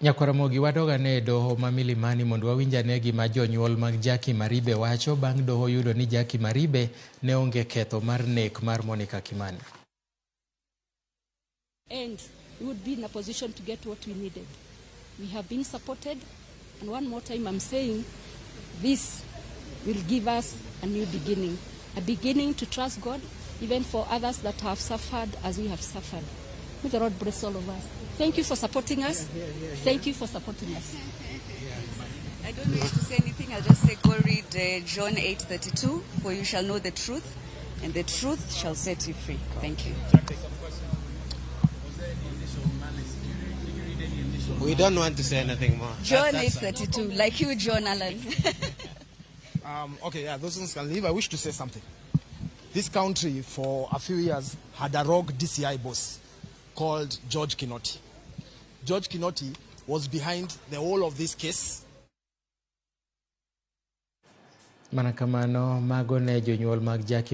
Ramogi wadoga ne doho ma Milimani mondo wawinjane gima jonyuol mag Jacque Maribe wacho bang' doho yudo ni Jacque Maribe ne onge ketho mar nek mar Monica Kimani. And we would be in a position to get what we needed. We have been supported, and one more time I'm saying this will give us a new beginning, a beginning to trust God, even for others that have suffered as we have suffered. May the Lord bless all of us. Thank you for supporting us. Thank you for supporting us. I don't need to say anything. I'll just say go read John 8:32, for you shall know the truth, and the truth shall set you free. Thank you. We don't want to say anything more. John 8:32, like you, John Allen. Okay, yeah, those ones can leave. I wish to say something. This country for a few years had a rogue DCI boss called George Kinoti. George Kinoti was behind the whole of this case. Mana kamano mago ne jonyuol mag Jacque